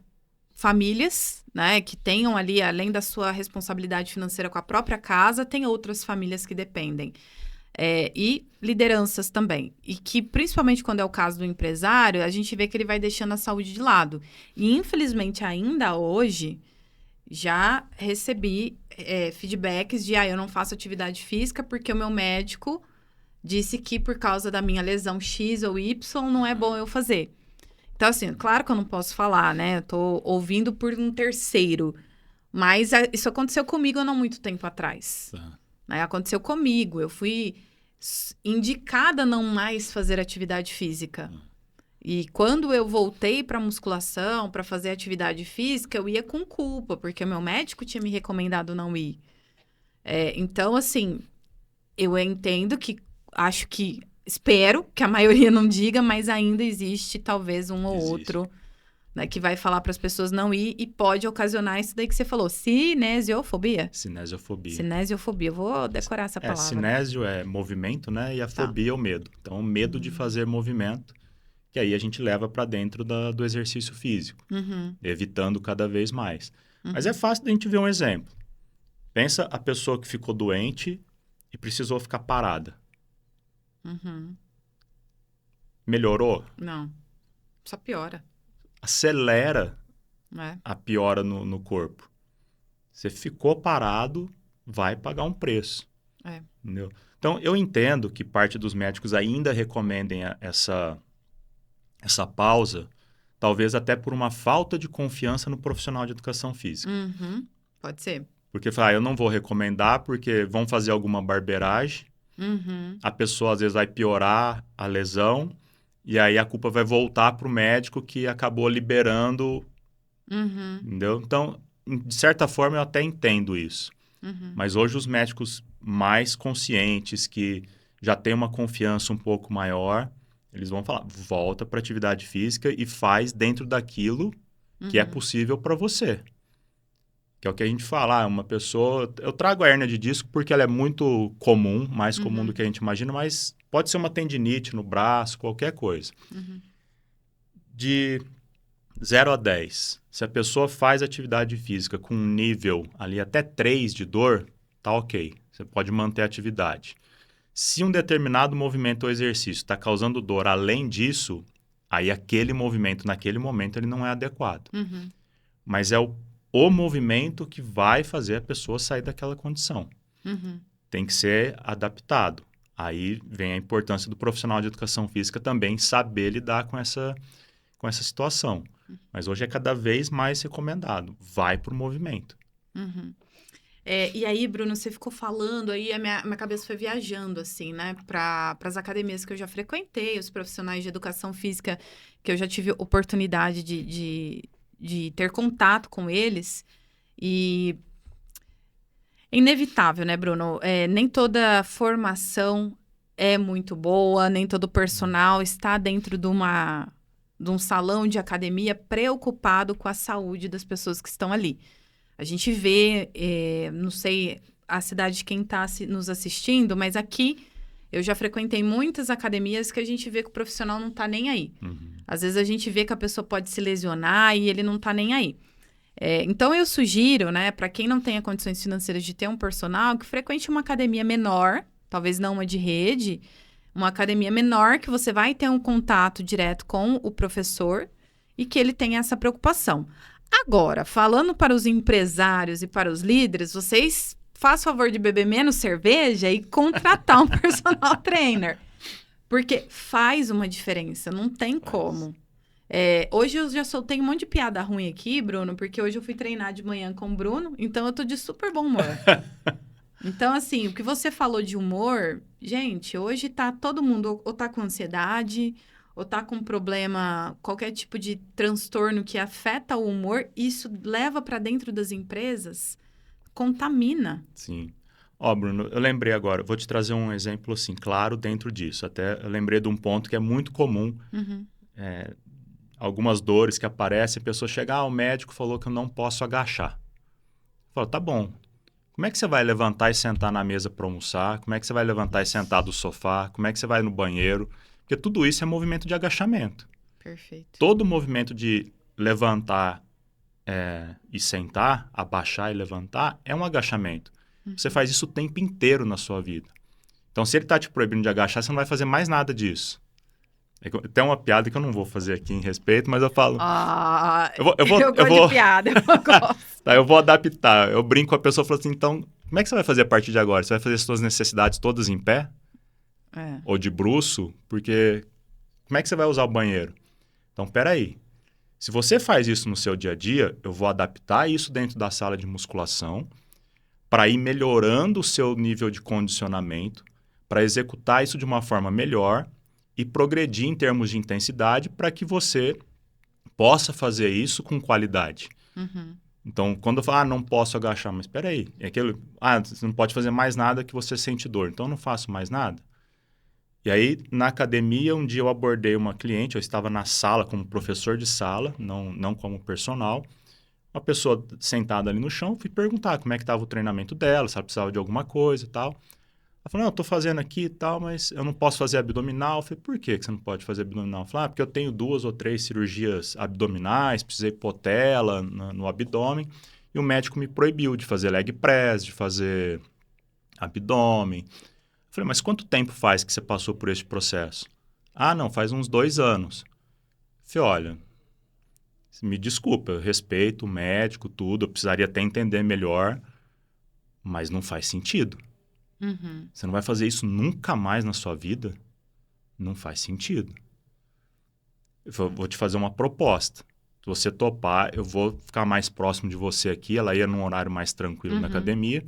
famílias, né? Que tenham ali, além da sua responsabilidade financeira com a própria casa, tem outras famílias que dependem. E lideranças também. E que, principalmente quando é o caso do empresário, a gente vê que ele vai deixando a saúde de lado. E, infelizmente, ainda hoje, já recebi feedbacks de, eu não faço atividade física porque o meu médico disse que por causa da minha lesão X ou Y não é bom eu fazer. Então, assim, claro que eu não posso falar, né? Eu tô ouvindo por um terceiro. Mas isso aconteceu comigo há não muito tempo atrás. Né? Aconteceu comigo. Eu fui indicada a não mais fazer atividade física. E quando eu voltei para musculação, para fazer atividade física, eu ia com culpa, porque o meu médico tinha me recomendado não ir. Então, assim, eu entendo que, espero que a maioria não diga, mas ainda existe talvez um ou outro, né, que vai falar para as pessoas não ir e pode ocasionar isso daí que você falou, cinesiofobia. Cinesiofobia, eu vou decorar essa palavra. Cinésio é movimento, né? E a fobia é o medo. Então, o medo de fazer movimento, que aí a gente leva para dentro do exercício físico, evitando cada vez mais. Mas é fácil da gente ver um exemplo. Pensa a pessoa que ficou doente e precisou ficar parada. Melhorou? Não, só piora. Acelera a piora no corpo. Você ficou parado, vai pagar um preço. Entendeu? Então, eu entendo que parte dos médicos ainda recomendem essa pausa, talvez até por uma falta de confiança no profissional de educação física. Pode ser. Porque eu não vou recomendar porque vão fazer alguma barbeiragem, a pessoa às vezes vai piorar a lesão, e aí a culpa vai voltar para o médico que acabou liberando, entendeu? Então, de certa forma, eu até entendo isso. Mas hoje os médicos mais conscientes, que já têm uma confiança um pouco maior, eles vão falar, volta para a atividade física e faz dentro daquilo que é possível para você. Que é o que a gente fala, uma pessoa... Eu trago a hérnia de disco porque ela é muito comum, mais comum do que a gente imagina, mas pode ser uma tendinite no braço, qualquer coisa. De 0 a 10, se a pessoa faz atividade física com um nível ali até 3 de dor, tá ok. Você pode manter a atividade. Se um determinado movimento ou exercício está causando dor além disso, aí aquele movimento, naquele momento, ele não é adequado. Mas é o movimento que vai fazer a pessoa sair daquela condição. Tem que ser adaptado. Aí vem a importância do profissional de educação física também saber lidar com essa situação. Mas hoje é cada vez mais recomendado. Vai para o movimento. E aí, Bruno, você ficou falando, aí a minha cabeça foi viajando, assim, né? Para as academias que eu já frequentei, os profissionais de educação física que eu já tive oportunidade de ter contato com eles. E é inevitável, né, Bruno? Nem toda formação é muito boa, nem todo personal está dentro de um salão de academia preocupado com a saúde das pessoas que estão ali. A gente vê, não sei a cidade de quem está nos assistindo, mas aqui eu já frequentei muitas academias que a gente vê que o profissional não está nem aí. Às vezes a gente vê que a pessoa pode se lesionar e ele não está nem aí. Então eu sugiro, né, para quem não tenha condições financeiras de ter um personal, que frequente uma academia menor, talvez não uma de rede, uma academia menor que você vai ter um contato direto com o professor e que ele tenha essa preocupação. Agora, falando para os empresários e para os líderes, vocês façam o favor de beber menos cerveja e contratar um personal trainer. Porque faz uma diferença, não tem como. Hoje eu já soltei um monte de piada ruim aqui, Bruno, porque hoje eu fui treinar de manhã com o Bruno, então eu tô de super bom humor. Então, assim, o que você falou de humor, gente, hoje tá todo mundo ou tá com ansiedade, ou tá com problema, qualquer tipo de transtorno que afeta o humor, isso leva para dentro das empresas, contamina. Sim. Ó, Bruno, eu lembrei agora, vou te trazer um exemplo, assim, claro dentro disso. Até eu lembrei de um ponto que é muito comum, algumas dores que aparecem, a pessoa chega, o médico falou que eu não posso agachar. Eu falo, tá bom. Como é que você vai levantar e sentar na mesa para almoçar? Como é que você vai levantar e sentar do sofá? Como é que você vai no banheiro? Porque tudo isso é movimento de agachamento. Perfeito. Todo movimento de levantar e sentar, abaixar e levantar, é um agachamento. Você faz isso o tempo inteiro na sua vida. Então, se ele está te proibindo de agachar, você não vai fazer mais nada disso. Tem uma piada que eu não vou fazer aqui em respeito, mas eu falo... eu gosto de piada, eu gosto. Tá, eu vou adaptar. Eu brinco com a pessoa e falo assim, então, como é que você vai fazer a partir de agora? Você vai fazer as suas necessidades todas em pé? Ou de bruço? Porque como é que você vai usar o banheiro? Então, peraí. Se você faz isso no seu dia a dia, eu vou adaptar isso dentro da sala de musculação para ir melhorando o seu nível de condicionamento, para executar isso de uma forma melhor e progredir em termos de intensidade para que você possa fazer isso com qualidade. Então, quando eu falo, não posso agachar, mas espera aí, você não pode fazer mais nada que você sente dor, então eu não faço mais nada. E aí, na academia, um dia eu abordei uma cliente, eu estava na sala como professor de sala, não como personal, uma pessoa sentada ali no chão, fui perguntar como é que estava o treinamento dela, se ela precisava de alguma coisa e tal. Ela falou, não, eu estou fazendo aqui e tal, mas eu não posso fazer abdominal. Eu falei, por que você não pode fazer abdominal? Ela falou, porque eu tenho 2 ou 3 cirurgias abdominais, precisei pôr tela no abdômen, e o médico me proibiu de fazer leg press, de fazer abdômen. Eu falei, mas quanto tempo faz que você passou por esse processo? Não, faz uns 2 anos. Eu falei, olha, me desculpa, eu respeito o médico, tudo, eu precisaria até entender melhor, mas não faz sentido. Você não vai fazer isso nunca mais na sua vida? Não faz sentido. Eu vou te fazer uma proposta. Se você topar, eu vou ficar mais próximo de você aqui. Ela ia num horário mais tranquilo na academia.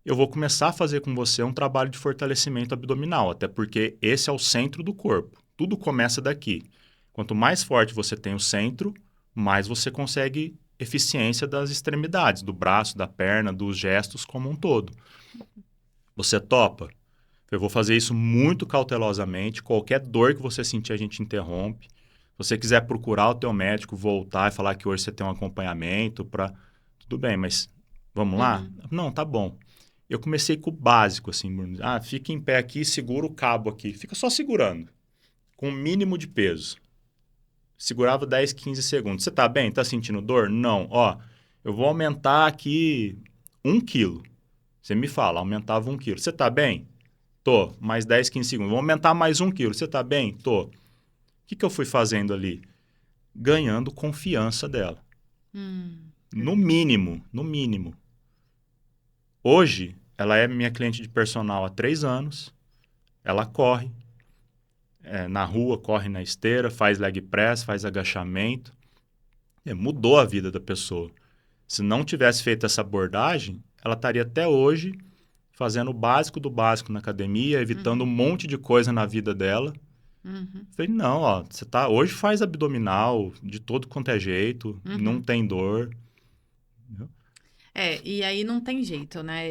Eu vou começar a fazer com você um trabalho de fortalecimento abdominal, até porque esse é o centro do corpo. Tudo começa daqui. Quanto mais forte você tem o centro, mais você consegue eficiência das extremidades, do braço, da perna, dos gestos como um todo. Você topa? Eu vou fazer isso muito cautelosamente. Qualquer dor que você sentir, a gente interrompe. Se você quiser procurar o teu médico, voltar e falar que hoje você tem um acompanhamento para... Tudo bem, mas vamos lá? Não, tá bom. Eu comecei com o básico, assim. Fica em pé aqui, segura o cabo aqui. Fica só segurando, com o mínimo de peso. Segurava 10, 15 segundos. Você tá bem? Tá sentindo dor? Não. Eu vou aumentar aqui 1 quilo. Você me fala, aumentava 1 quilo. Você tá bem? Tô. Mais 10, 15 segundos. Vou aumentar mais 1 quilo. Você tá bem? Tô. O que eu fui fazendo ali? Ganhando confiança dela. No mínimo, no mínimo. Hoje, ela é minha cliente de personal há 3 anos. Ela corre na rua, corre na esteira, faz leg press, faz agachamento. Mudou a vida da pessoa. Se não tivesse feito essa abordagem, ela estaria até hoje fazendo o básico do básico na academia, evitando um monte de coisa na vida dela. Falei, não, você hoje faz abdominal de todo quanto é jeito, não tem dor. E aí não tem jeito, né?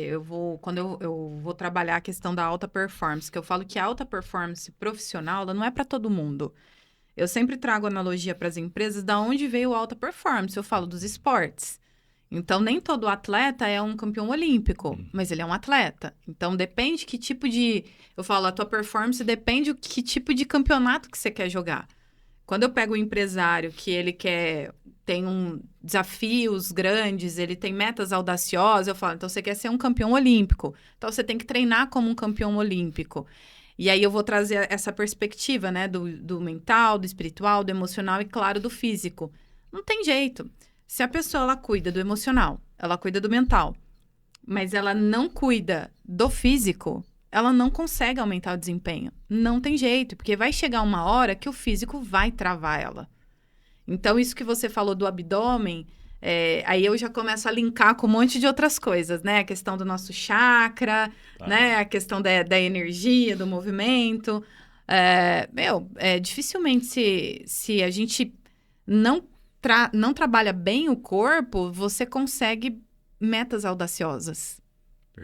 Quando eu vou trabalhar a questão da alta performance, que eu falo que a alta performance profissional, ela não é para todo mundo. Eu sempre trago analogia para as empresas da onde veio a alta performance. Eu falo dos esportes. Então, nem todo atleta é um campeão olímpico, mas ele é um atleta. Então, depende que tipo de... Eu falo, a tua performance depende que tipo de campeonato que você quer jogar. Quando eu pego um empresário que ele tem desafios grandes, ele tem metas audaciosas, eu falo, então você quer ser um campeão olímpico. Então, você tem que treinar como um campeão olímpico. E aí, eu vou trazer essa perspectiva, né, do mental, do espiritual, do emocional e, claro, do físico. Não tem jeito. Se a pessoa ela cuida do emocional, ela cuida do mental, mas ela não cuida do físico, ela não consegue aumentar o desempenho. Não tem jeito, porque vai chegar uma hora que o físico vai travar ela. Então, isso que você falou do abdômen, aí eu já começo a linkar com um monte de outras coisas, né? A questão do nosso chakra, Tá. né? A questão da energia, do movimento. Dificilmente se a gente não trabalha bem o corpo, você consegue metas audaciosas.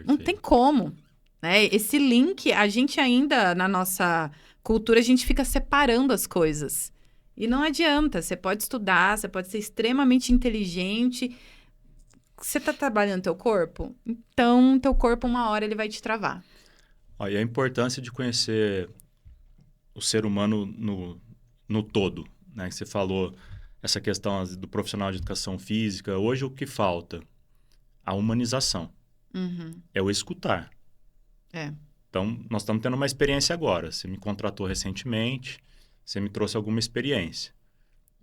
Não tem Perfeito. como, né? Esse link, a gente ainda, na nossa cultura, a gente fica separando as coisas. E não adianta, você pode estudar, você pode ser extremamente inteligente. Você tá trabalhando teu corpo? Então, teu corpo, uma hora, ele vai te travar. Ó, e a importância de conhecer o ser humano no todo, né? Que você falou essa questão do profissional de educação física. Hoje, o que falta? A humanização. Uhum. É o escutar. É. Então, nós estamos tendo uma experiência agora. Você me contratou recentemente, você me trouxe alguma experiência.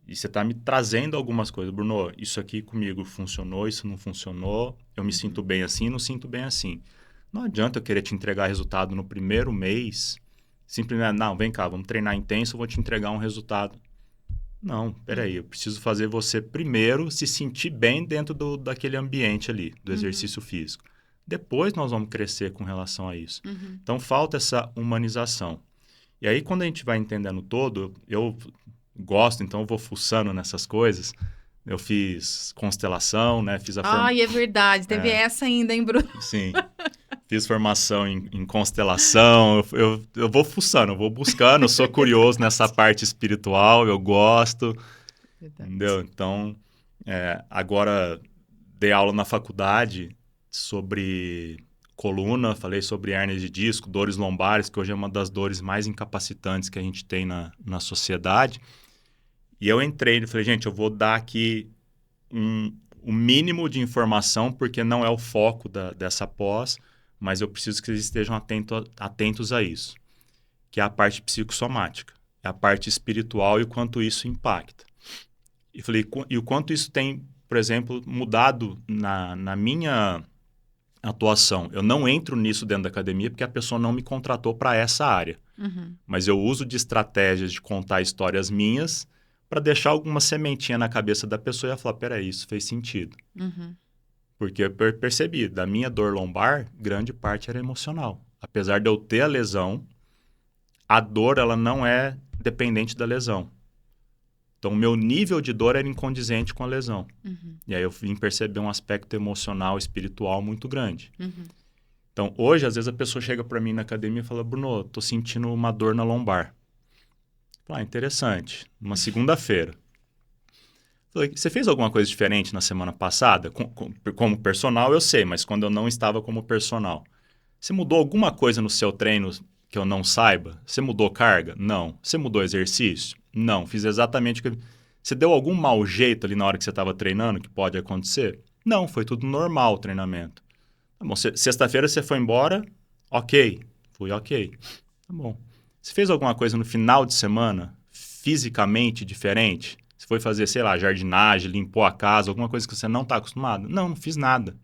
E você está me trazendo algumas coisas. Bruno, isso aqui comigo funcionou, isso não funcionou, eu me sinto bem assim, não sinto bem assim. Não adianta eu querer te entregar resultado no primeiro mês, simplesmente, não, vem cá, vamos treinar intenso, eu vou te entregar um resultado. Não, peraí, eu preciso fazer você primeiro se sentir bem dentro daquele ambiente ali, do exercício físico. Depois nós vamos crescer com relação a isso. Uhum. Então, falta essa humanização. E aí, quando a gente vai entendendo todo, eu gosto, então eu vou fuçando nessas coisas. Eu fiz constelação, né? Fiz a Ai, é verdade. Teve essa ainda, hein, Bruno? Sim, fiz formação em constelação. Eu vou fuçando, eu vou buscando. Eu sou curioso nessa parte espiritual, eu gosto, Verdade. entendeu? Então, agora dei aula na faculdade sobre coluna, falei sobre hérnia de disco, dores lombares, que hoje é uma das dores mais incapacitantes que a gente tem na sociedade. E eu entrei e falei, gente, eu vou dar aqui o mínimo de informação, porque não é o foco dessa pós, mas eu preciso que eles estejam atentos a isso, que é a parte psicossomática, é a parte espiritual e o quanto isso impacta. E falei, e o quanto isso tem, por exemplo, mudado na minha atuação. Eu não entro nisso dentro da academia porque a pessoa não me contratou para essa área. Uhum. Mas eu uso de estratégias de contar histórias minhas para deixar alguma sementinha na cabeça da pessoa e ela falar, peraí, isso fez sentido. Uhum. Porque eu percebi, da minha dor lombar, grande parte era emocional. Apesar de eu ter a lesão, a dor ela não é dependente da lesão. Então, o meu nível de dor era incondizente com a lesão. Uhum. E aí eu vim perceber um aspecto emocional, espiritual muito grande. Uhum. Então, hoje, às vezes a pessoa chega para mim na academia e fala, Bruno, tô sentindo uma dor na lombar. Interessante. Uma segunda-feira. Falei, você fez alguma coisa diferente na semana passada? Como personal, eu sei, mas quando eu não estava como personal. Você mudou alguma coisa no seu treino que eu não saiba? Você mudou carga? Não. Você mudou exercício? Não. Fiz exatamente o que... Você deu algum mau jeito ali na hora que você estava treinando, que pode acontecer? Não, foi tudo normal o treinamento. Tá bom, sexta-feira você foi embora? Ok. Fui ok. Tá bom. Você fez alguma coisa no final de semana, fisicamente diferente? Você foi fazer, sei lá, jardinagem, limpou a casa, alguma coisa que você não está acostumado? Não, não fiz nada.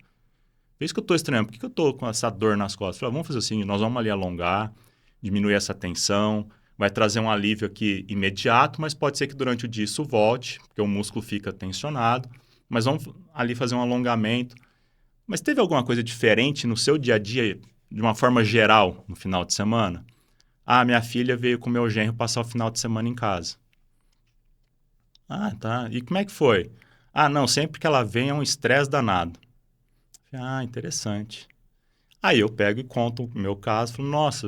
É isso que eu estou estranhando. Por que eu estou com essa dor nas costas? Falei, vamos fazer o seguinte, nós vamos ali alongar, diminuir essa tensão, vai trazer um alívio aqui imediato, mas pode ser que durante o dia isso volte, porque o músculo fica tensionado, mas vamos ali fazer um alongamento. Mas teve alguma coisa diferente no seu dia a dia, de uma forma geral, no final de semana? Ah, minha filha veio com o meu genro passar o final de semana em casa. Ah, tá. E como é que foi? Ah, não, sempre que ela vem é um estresse danado. Ah, interessante. Aí eu pego e conto o meu caso, falo, nossa,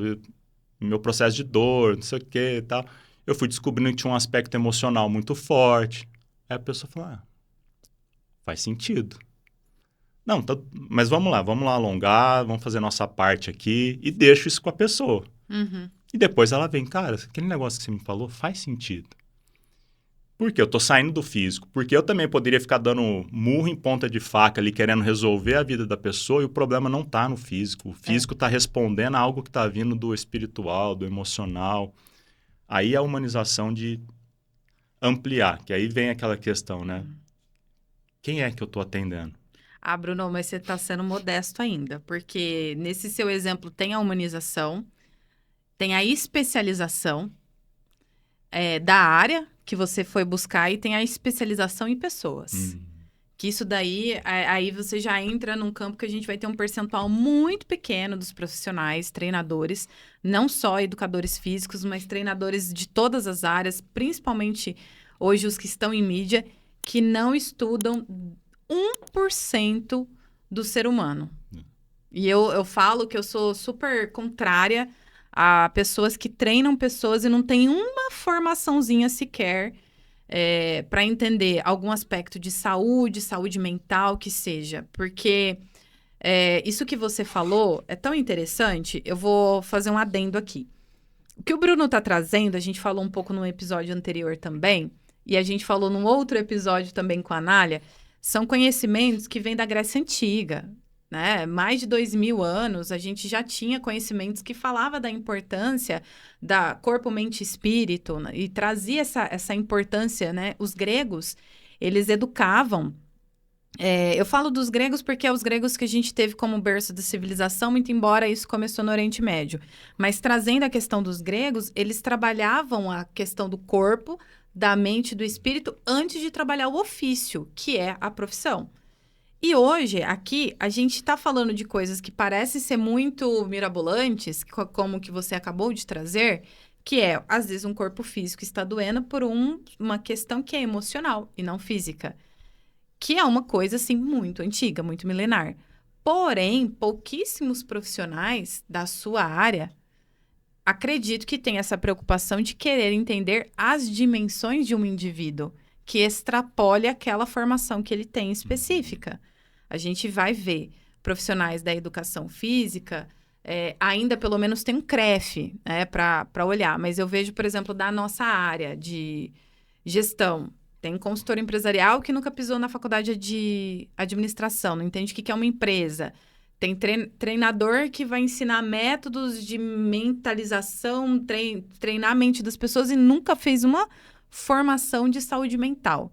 meu processo de dor, não sei o que e tal. Eu fui descobrindo que tinha um aspecto emocional muito forte. Aí a pessoa fala, faz sentido. Não, mas vamos lá alongar, vamos fazer nossa parte aqui e deixo isso com a pessoa. Uhum. E depois ela vem, cara, aquele negócio que você me falou faz sentido. Por quê? Eu tô saindo do físico. Porque eu também poderia ficar dando murro em ponta de faca ali, querendo resolver a vida da pessoa, e o problema não tá no físico. O físico tá respondendo a algo que tá vindo do espiritual, do emocional. Aí a humanização de ampliar, que aí vem aquela questão, né? Quem é que eu tô atendendo? Ah, Bruno, mas você está sendo modesto ainda, porque nesse seu exemplo tem a humanização, tem a especialização da área, que você foi buscar e tem a especialização em pessoas. Que isso daí, aí você já entra num campo que a gente vai ter um percentual muito pequeno dos profissionais, treinadores, não só educadores físicos, mas treinadores de todas as áreas, principalmente hoje os que estão em mídia, que não estudam 1% do ser humano. E eu falo que eu sou super contrária a pessoas que treinam pessoas e não têm uma formaçãozinha sequer para entender algum aspecto de saúde mental, que seja. Porque isso que você falou é tão interessante, eu vou fazer um adendo aqui. O que o Bruno está trazendo, a gente falou um pouco no episódio anterior também, e a gente falou num outro episódio também com a Anália, são conhecimentos que vêm da Grécia Antiga, né? Mais de 2000 anos, a gente já tinha conhecimentos que falava da importância da corpo, mente e espírito, né? E trazia essa importância, né? Os gregos, eles educavam. Eu falo dos gregos porque é os gregos que a gente teve como berço da civilização, muito embora isso começou no Oriente Médio. Mas trazendo a questão dos gregos, eles trabalhavam a questão do corpo, da mente e do espírito antes de trabalhar o ofício, que é a profissão. E hoje, aqui, a gente está falando de coisas que parecem ser muito mirabolantes, como que você acabou de trazer, que é, às vezes, um corpo físico está doendo por uma questão que é emocional e não física. Que é uma coisa, assim, muito antiga, muito milenar. Porém, pouquíssimos profissionais da sua área, acredito que têm essa preocupação de querer entender as dimensões de um indivíduo, que extrapole aquela formação que ele tem específica. A gente vai ver profissionais da educação física, ainda pelo menos tem um CREF, né, para olhar. Mas eu vejo, por exemplo, da nossa área de gestão, tem consultor empresarial que nunca pisou na faculdade de administração, não entende o que é uma empresa. Tem treinador que vai ensinar métodos de mentalização, treinar a mente das pessoas e nunca fez uma formação de saúde mental.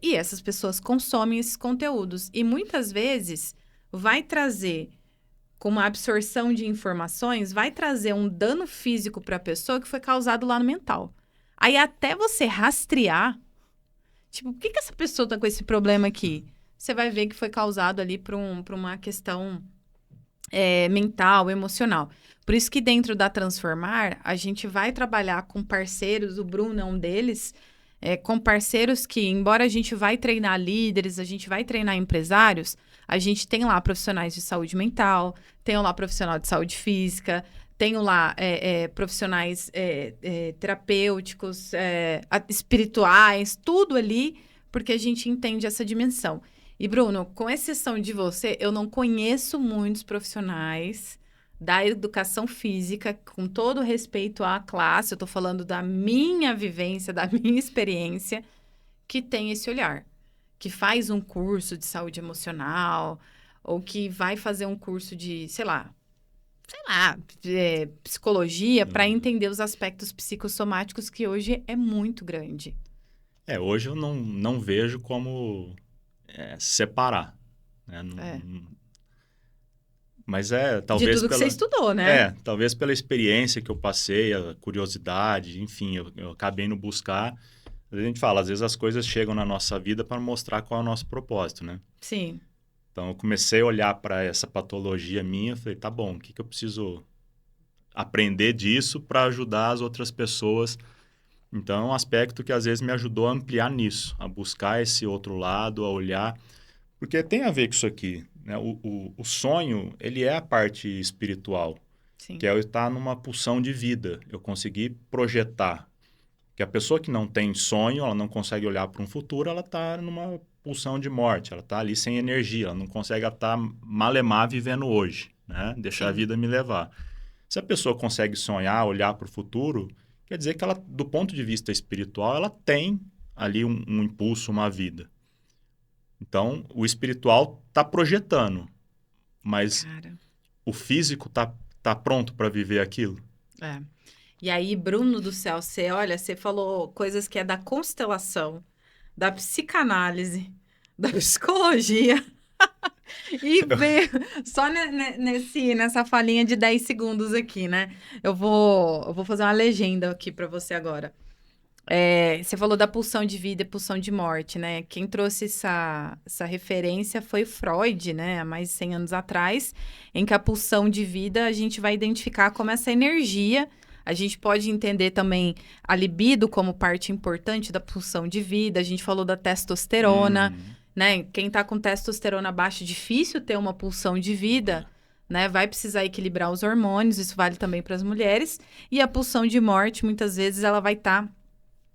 E essas pessoas consomem esses conteúdos. E muitas vezes vai trazer, com uma absorção de informações, vai trazer um dano físico para a pessoa que foi causado lá no mental. Aí até você rastrear, tipo, por que essa pessoa tá com esse problema aqui? Você vai ver que foi causado ali por uma questão mental, emocional. Por isso que dentro da Transformar, a gente vai trabalhar com parceiros, o Bruno é um deles, com parceiros que, embora a gente vai treinar líderes, a gente vai treinar empresários, a gente tem lá profissionais de saúde mental, tem lá profissional de saúde física, tenho lá profissionais terapêuticos, espirituais, tudo ali, porque a gente entende essa dimensão. E, Bruno, com exceção de você, eu não conheço muitos profissionais da educação física, com todo respeito à classe, eu estou falando da minha vivência, da minha experiência, que tem esse olhar, que faz um curso de saúde emocional, ou que vai fazer um curso de, sei lá, psicologia, para entender os aspectos psicossomáticos, que hoje é muito grande. Hoje eu não vejo como separar, né? Mas talvez de tudo que você estudou, né? Talvez pela experiência que eu passei, a curiosidade, enfim, eu acabei no buscar. A gente fala, às vezes as coisas chegam na nossa vida para mostrar qual é o nosso propósito, né? Sim. Então, eu comecei a olhar para essa patologia minha, falei, tá bom, o que eu preciso aprender disso para ajudar as outras pessoas? Então, é um aspecto que às vezes me ajudou a ampliar nisso, a buscar esse outro lado, a olhar, porque tem a ver com isso aqui, né? O sonho, ele é a parte espiritual, Sim. que é eu estar numa pulsão de vida, eu conseguir projetar. Que a pessoa que não tem sonho, ela não consegue olhar para um futuro, ela está numa pulsão de morte, ela está ali sem energia, ela não consegue estar malemar vivendo hoje, né? Deixar Sim. a vida me levar. Se a pessoa consegue sonhar, olhar para o futuro, quer dizer que ela, do ponto de vista espiritual, ela tem ali um impulso, uma vida. Então, o espiritual está projetando, mas o físico tá pronto para viver aquilo. E aí, Bruno do céu, você falou coisas que é da constelação, da psicanálise, da psicologia. E veio só nessa falinha de 10 segundos aqui, né? Eu vou fazer uma legenda aqui para você agora. Você falou da pulsão de vida e pulsão de morte, né? Quem trouxe essa referência foi Freud, né? Há mais de 100 anos atrás, em que a pulsão de vida a gente vai identificar como essa energia. A gente pode entender também a libido como parte importante da pulsão de vida. A gente falou da testosterona, né? Quem tá com testosterona baixa, difícil ter uma pulsão de vida, né? Vai precisar equilibrar os hormônios, isso vale também para as mulheres. E a pulsão de morte, muitas vezes, ela vai estar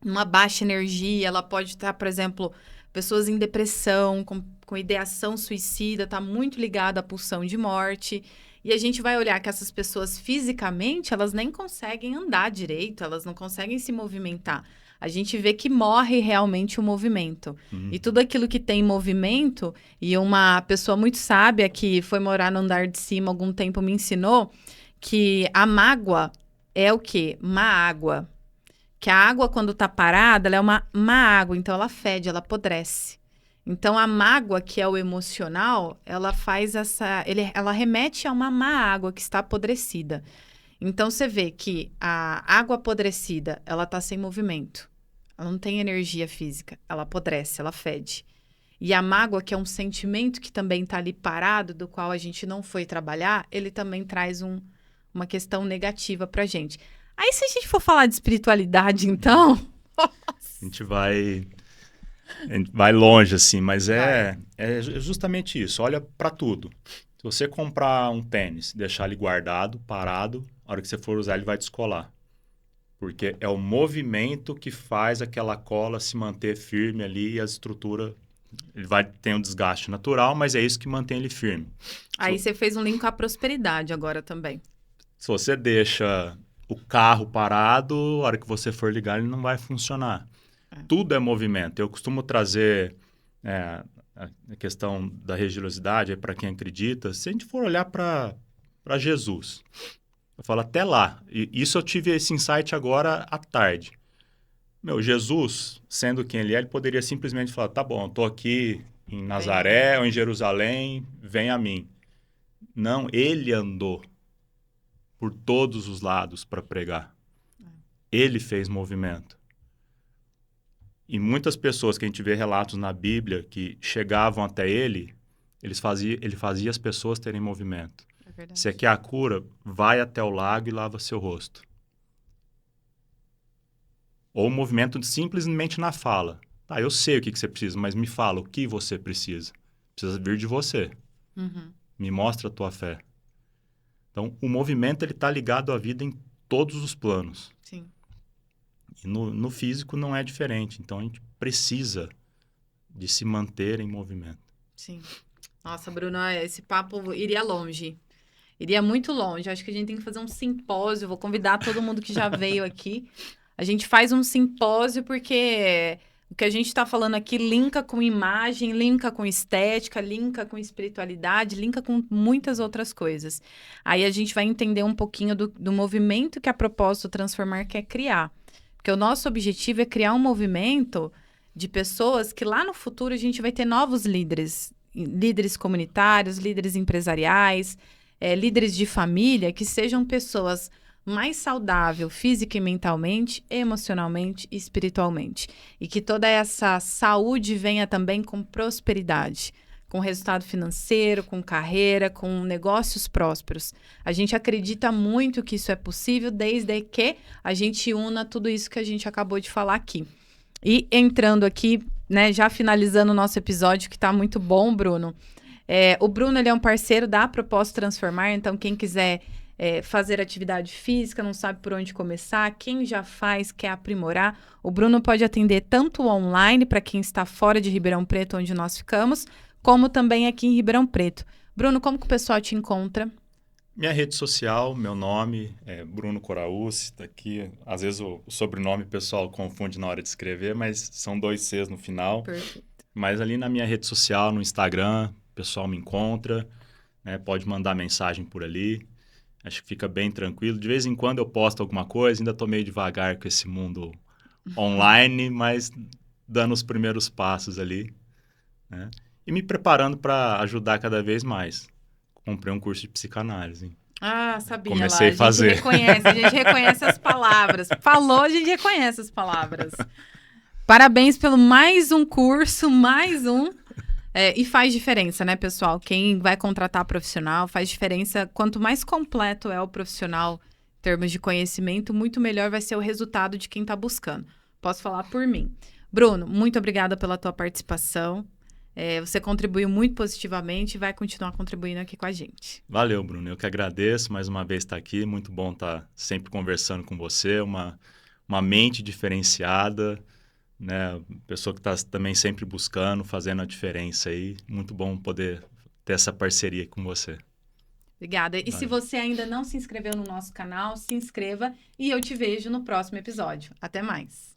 uma baixa energia, ela pode estar, por exemplo, pessoas em depressão, com ideação suicida, está muito ligada à pulsão de morte. E a gente vai olhar que essas pessoas fisicamente, elas nem conseguem andar direito, elas não conseguem se movimentar. A gente vê que morre realmente o movimento. E tudo aquilo que tem movimento, e uma pessoa muito sábia que foi morar no andar de cima há algum tempo me ensinou que a mágoa é o quê? Má água. Que a água, quando tá parada, ela é uma má água, então ela fede, ela apodrece. Então, a mágoa, que é o emocional, ela faz ela remete a uma má água que está apodrecida. Então, você vê que a água apodrecida, ela tá sem movimento. Ela não tem energia física. Ela apodrece, ela fede. E a mágoa, que é um sentimento que também tá ali parado, do qual a gente não foi trabalhar, ele também traz uma questão negativa pra gente. Aí, se a gente for falar de espiritualidade, então... A gente vai longe, assim, mas é justamente isso. Olha para tudo. Se você comprar um tênis, deixar ele guardado, parado, a hora que você for usar, ele vai descolar. Porque é o movimento que faz aquela cola se manter firme ali e a estrutura... Ele vai ter um desgaste natural, mas é isso que mantém ele firme. Aí, você fez um link com a prosperidade agora também. Se você deixa o carro parado, a hora que você for ligar, ele não vai funcionar. Tudo é movimento. Eu costumo trazer a questão da religiosidade para quem acredita. Se a gente for olhar para Jesus, eu falo até lá. E isso eu tive esse insight agora à tarde. Jesus, sendo quem ele poderia simplesmente falar, tá bom, eu estou aqui em Nazaré ou em Jerusalém, vem a mim. Não, ele andou por todos os lados para pregar. Ele fez movimento. E muitas pessoas que a gente vê relatos na Bíblia que chegavam até ele fazia as pessoas terem movimento. Você quer a cura? Vai até o lago e lava seu rosto. Ou o movimento simplesmente na fala. Tá, eu sei o que você precisa, mas me fala o que você precisa. Precisa vir de você. Me mostra a tua fé. Então, o movimento está ligado à vida em todos os planos. Sim. E no físico não é diferente. Então, a gente precisa de se manter em movimento. Sim. Nossa, Bruno, esse papo iria longe. Iria muito longe. Acho que a gente tem que fazer um simpósio. Vou convidar todo mundo que já veio aqui. A gente faz um simpósio porque o que a gente está falando aqui linka com imagem, linka com estética, linka com espiritualidade, linka com muitas outras coisas. Aí a gente vai entender um pouquinho do movimento que a Propósito Transformar quer criar. Porque o nosso objetivo é criar um movimento de pessoas que lá no futuro a gente vai ter novos líderes comunitários, líderes empresariais, líderes de família, que sejam pessoas mais saudáveis física e mentalmente, emocionalmente e espiritualmente. E que toda essa saúde venha também com prosperidade, com resultado financeiro, com carreira, com negócios prósperos. A gente acredita muito que isso é possível, desde que a gente una tudo isso que a gente acabou de falar aqui. E entrando aqui, né, já finalizando o nosso episódio, que está muito bom, Bruno. O Bruno, ele é um parceiro da Propósito Transformar, então quem quiser fazer atividade física, não sabe por onde começar, quem já faz, quer aprimorar, o Bruno pode atender tanto online, para quem está fora de Ribeirão Preto, onde nós ficamos, como também aqui em Ribeirão Preto. Bruno, como que o pessoal te encontra? Minha rede social, meu nome é Bruno Coraúci, tá aqui. Às vezes o sobrenome o pessoal confunde na hora de escrever, mas são 2 Cs no final. Perfeito. Mas ali na minha rede social, no Instagram, o pessoal me encontra, né? Pode mandar mensagem por ali. Acho que fica bem tranquilo. De vez em quando eu posto alguma coisa, ainda estou meio devagar com esse mundo online, mas dando os primeiros passos ali, né? E me preparando para ajudar cada vez mais. Comprei um curso de psicanálise. Ah, sabia Comecei lá. a fazer. A gente reconhece as palavras. Falou, a gente reconhece as palavras. Parabéns pelo mais um curso, mais um. E faz diferença, né, pessoal? Quem vai contratar profissional faz diferença. Quanto mais completo é o profissional em termos de conhecimento, muito melhor vai ser o resultado de quem está buscando. Posso falar por mim. Bruno, muito obrigada pela tua participação. Você contribuiu muito positivamente e vai continuar contribuindo aqui com a gente. Valeu, Bruno. Eu que agradeço mais uma vez estar aqui. Muito bom estar sempre conversando com você. Uma mente diferenciada, né? Pessoa que está também sempre buscando, fazendo a diferença aí. Muito bom poder ter essa parceria com você. Obrigada. E Valeu. se você ainda não se inscreveu no nosso canal, se inscreva e eu te vejo no próximo episódio. Até mais.